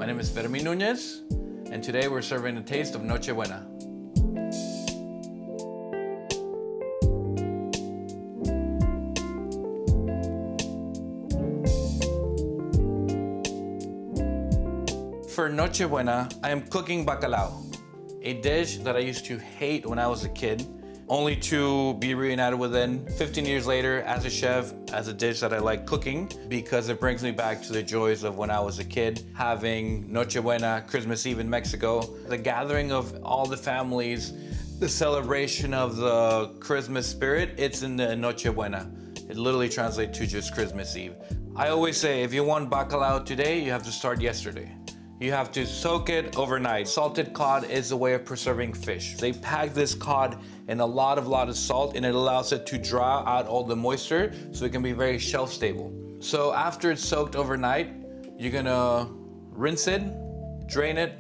My name is Fermin Nuñez, and today we're serving a taste of Noche Buena. For Noche Buena, I am cooking bacalao, a dish that I used to hate when I was a kid, only to be reunited within 15 years later as a chef, as a dish that I like cooking because it brings me back to the joys of when I was a kid, having Noche Buena, Christmas Eve in Mexico, the gathering of all the families, the celebration of the Christmas spirit. It's in the Noche Buena. It literally translates to just Christmas Eve. I always say, if you want bacalao today, you have to start yesterday. You have to soak it overnight. Salted cod is a way of preserving fish. They pack this cod in a lot of salt, and it allows it to draw out all the moisture so it can be very shelf stable. So after it's soaked overnight, you're gonna rinse it, drain it,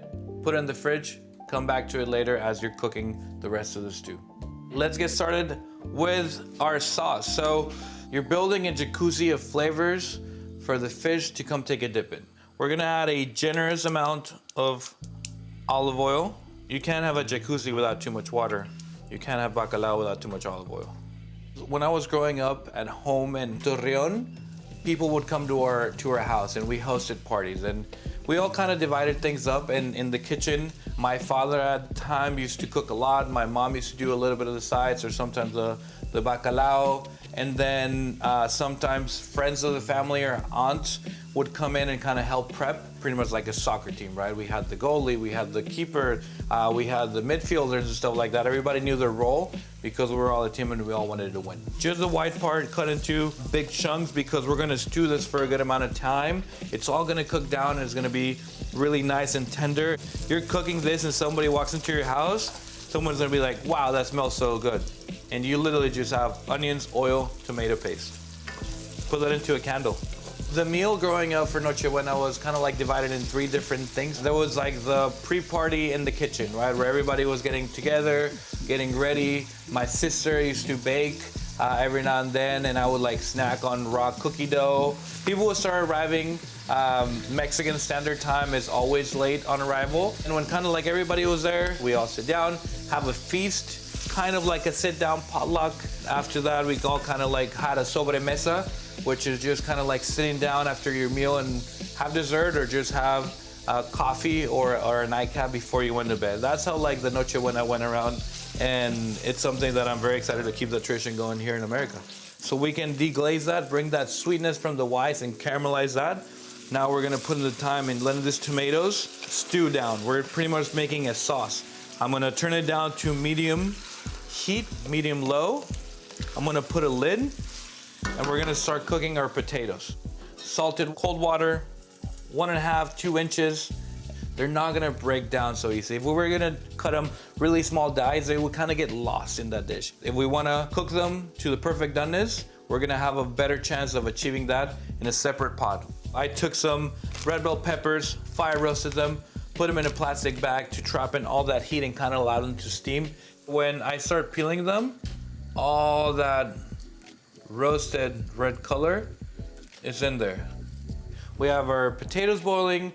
put it in the fridge, come back to it later as you're cooking the rest of the stew. Let's get started with our sauce. So you're building a jacuzzi of flavors for the fish to come take a dip in. We're gonna add a generous amount of olive oil. You can't have a jacuzzi without too much water. You can't have bacalao without too much olive oil. When I was growing up at home in Torreon, people would come to our house and we hosted parties, and we all kind of divided things up. And in the kitchen, my father at the time used to cook a lot. My mom used to do a little bit of the sides, or sometimes the bacalao. And then sometimes friends of the family or aunts would come in and kind of help prep, pretty much like a soccer team, right? We had the goalie, we had the keeper, we had the midfielders and stuff like that. Everybody knew their role because we were all a team and we all wanted to win. Just the white part cut into big chunks because we're gonna stew this for a good amount of time. It's all gonna cook down and it's gonna be really nice and tender. You're cooking this and somebody walks into your house, someone's gonna be like, wow, that smells so good. And you literally just have onions, oil, tomato paste. Put that into a candle. The meal growing up for Noche Buena was kind of like divided in 3 different things. There was like the pre-party in the kitchen, right? Where everybody was getting together, getting ready. My sister used to bake every now and then, and I would like snack on raw cookie dough. People would start arriving. Mexican Standard Time is always late on arrival. And when kind of like everybody was there, we all sit down, have a feast, kind of like a sit-down potluck. After that, we all kind of like had a sobremesa, which is just kind of like sitting down after your meal and have dessert, or just have coffee or a nightcap before you went to bed. That's how like the Noche Buena went around, and it's something that I'm very excited to keep the tradition going here in America. So we can deglaze that, bring that sweetness from the whites and caramelize that. Now we're gonna put in the time and let this tomatoes stew down. We're pretty much making a sauce. I'm gonna turn it down to medium heat, medium low. I'm gonna put a lid, and we're gonna start cooking our potatoes. Salted cold water, 1.5, 2 inches. They're not gonna break down so easy. If we were gonna cut them really small dice, they would kind of get lost in that dish. If we wanna cook them to the perfect doneness, we're gonna have a better chance of achieving that in a separate pot. I took some red bell peppers, fire roasted them, put them in a plastic bag to trap in all that heat and kind of allow them to steam. When I start peeling them, all that roasted red color is in there. We have our potatoes boiling.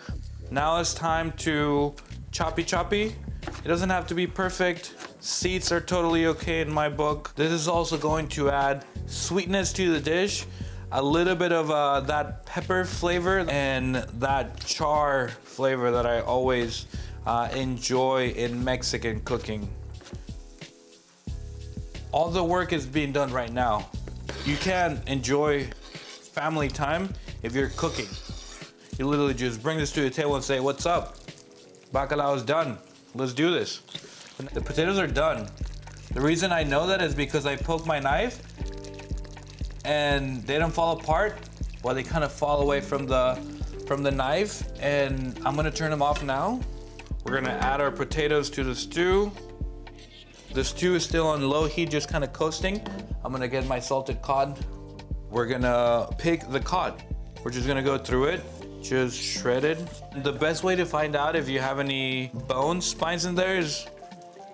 Now it's time to choppy. It doesn't have to be perfect. Seeds are totally okay in my book. This is also going to add sweetness to the dish, a little bit of that pepper flavor and that char flavor that I always enjoy in Mexican cooking. All the work is being done right now. You can't enjoy family time if you're cooking. You literally just bring this to the table and say, what's up? Bacalao is done. Let's do this. The potatoes are done. The reason I know that is because I poked my knife and they don't fall apart, while they kind of fall away from the knife. And I'm gonna turn them off now. We're gonna add our potatoes to the stew. The stew is still on low heat, just kind of coasting. I'm gonna get my salted cod. We're gonna pick the cod. We're just gonna go through it, just shredded. The best way to find out if you have any bones, spines in there is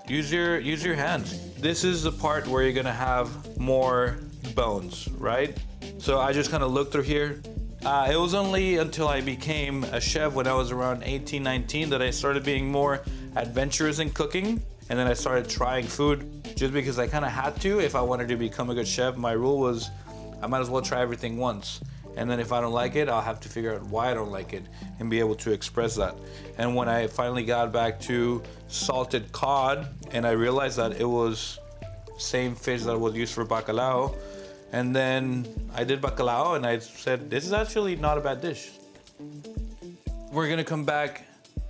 use your hands. This is the part where you're gonna have more bones, right? So I just kind of look through here It was only until I became a chef when I was around 18, 19 that I started being more adventurous in cooking. And then I started trying food just because I kind of had to. If I wanted to become a good chef, my rule was I might as well try everything once. And then if I don't like it, I'll have to figure out why I don't like it and be able to express that. And when I finally got back to salted cod and I realized that it was same fish that was used for bacalao, and then I did bacalao and I said, this is actually not a bad dish. We're gonna come back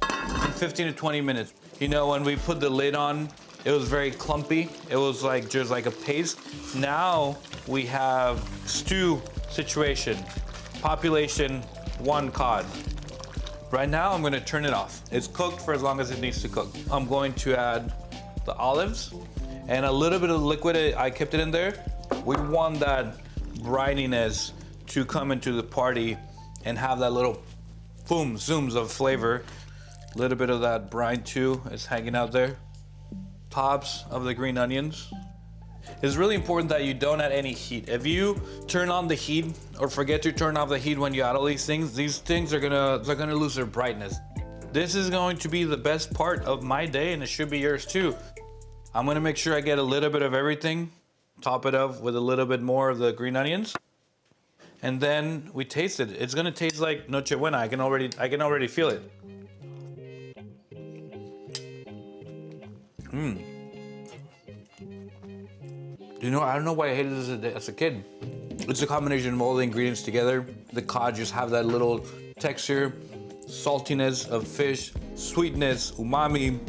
in 15 to 20 minutes. You know, when we put the lid on, it was very clumpy. It was like just like a paste. Now we have stew situation. Population 1 cod. Right now I'm gonna turn it off. It's cooked for as long as it needs to cook. I'm going to add the olives and a little bit of liquid. I kept it in there. We want that brininess to come into the party and have that little boom, zooms of flavor. A little bit of that brine too is hanging out there. Tops of the green onions. It's really important that you don't add any heat. If you turn on the heat or forget to turn off the heat when you add all these things are gonna lose their brightness. This is going to be the best part of my day and it should be yours too. I'm gonna make sure I get a little bit of everything, top it up with a little bit more of the green onions. And then we taste it. It's gonna taste like Noche Buena. I can already feel it. You know, I don't know why I hated this as a kid. It's a combination of all the ingredients together. The cod just have that little texture, saltiness of fish, sweetness, umami,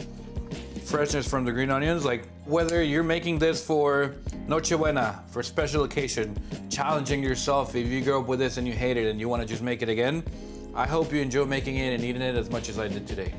freshness from the green onions. Like whether you're making this for Noche Buena, for special occasion, challenging yourself if you grew up with this and you hate it and you want to just make it again, I hope you enjoy making it and eating it as much as I did today.